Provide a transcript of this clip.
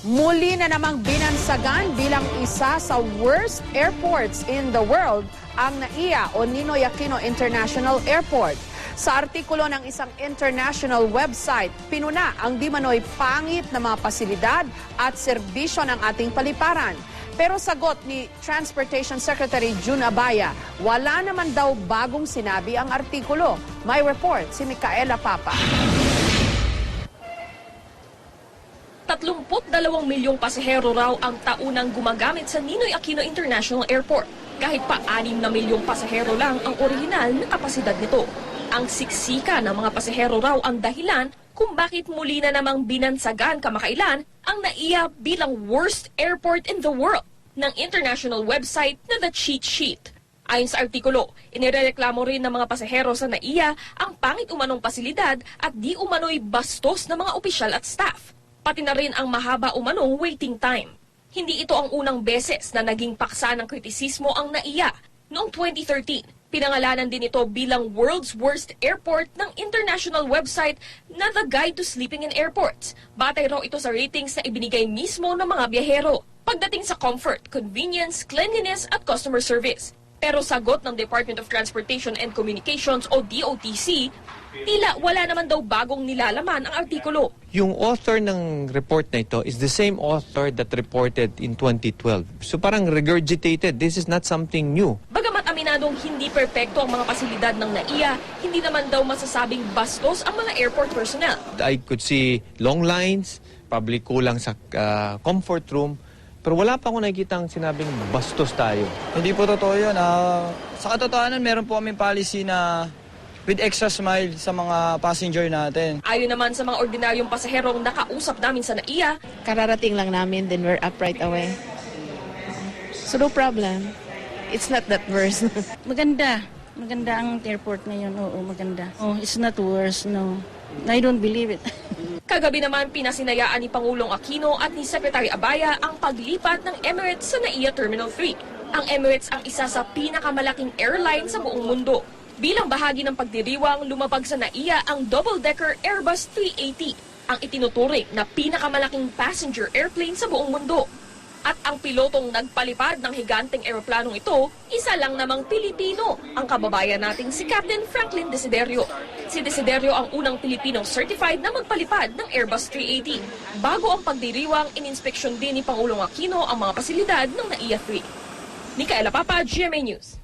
Muli na namang binansagan bilang isa sa worst airports in the world ang NAIA o Ninoy Aquino International Airport. Sa artikulo ng isang international website, pinuna ang di manoy pangit na mga pasilidad at serbisyo ng ating paliparan. Pero sagot ni Transportation Secretary June Abaya, wala naman daw bagong sinabi ang artikulo. May report si Micaela Papa. 32 milyong pasahero raw ang taunang gumagamit sa Ninoy Aquino International Airport. Kahit pa 6 na milyong pasahero lang ang orihinal na kapasidad nito. Ang siksika ng mga pasahero raw ang dahilan kung bakit muli na namang binansagan kamakailan ang NAIA bilang worst airport in the world ng international website na The Cheat Sheet. Ayon sa artikulo, inireklamo rin ng mga pasahero sa NAIA ang pangit umanong pasilidad at di umano'y bastos ng mga opisyal at staff. Pati na rin ang mahaba umanong waiting time. Hindi ito ang unang beses na naging paksa ng kritisismo ang NAIA. Noong 2013, pinangalanan din ito bilang world's worst airport ng international website na The Guide to Sleeping in Airports. Batay raw ito sa ratings na ibinigay mismo ng mga biyahero pagdating sa comfort, convenience, cleanliness at customer service. Pero sagot ng Department of Transportation and Communications o DOTC, tila wala naman daw bagong nilalaman ang artikulo. Yung author ng report na ito is the same author that reported in 2012. So parang regurgitated. This is not something new. Bagamat aminadong hindi perpekto ang mga pasilidad ng NAIA, hindi naman daw masasabing bastos ang mga airport personnel. I could see long lines, probably kulang sa comfort room, pero wala pa akong nakikitang sinabing bastos tayo. Hindi po totoo yun. Sa katotohanan, meron po kaming policy na with extra smile sa mga passenger natin. Ayon naman sa mga ordinaryong pasaherong nakausap namin sa NAIA, kararating lang namin, then we're up right away. So no problem. It's not that worse. Maganda. Maganda ang airport ngayon. Oo, maganda. Oh, it's not worse, no. I don't believe it. Kagabi naman pinasinayaan ni Pangulong Aquino at ni Secretary Abaya ang paglipat ng Emirates sa NAIA Terminal 3. Ang Emirates ang isa sa pinakamalaking airline sa buong mundo. Bilang bahagi ng pagdiriwang, lumabag sa NAIA ang double-decker Airbus 380, ang itinuturing na pinakamalaking passenger airplane sa buong mundo. At ang pilotong nagpalipad ng higanteng eroplanong ito, isa lang namang Pilipino, ang kababayan nating si Captain Franklin Desiderio. Si Desiderio ang unang Pilipinong certified na magpalipad ng Airbus 380. Bago ang pagdiriwang, ininspeksyon din ni Pangulong Aquino ang mga pasilidad ng NAIA 3. Micaela Papa, GMA News.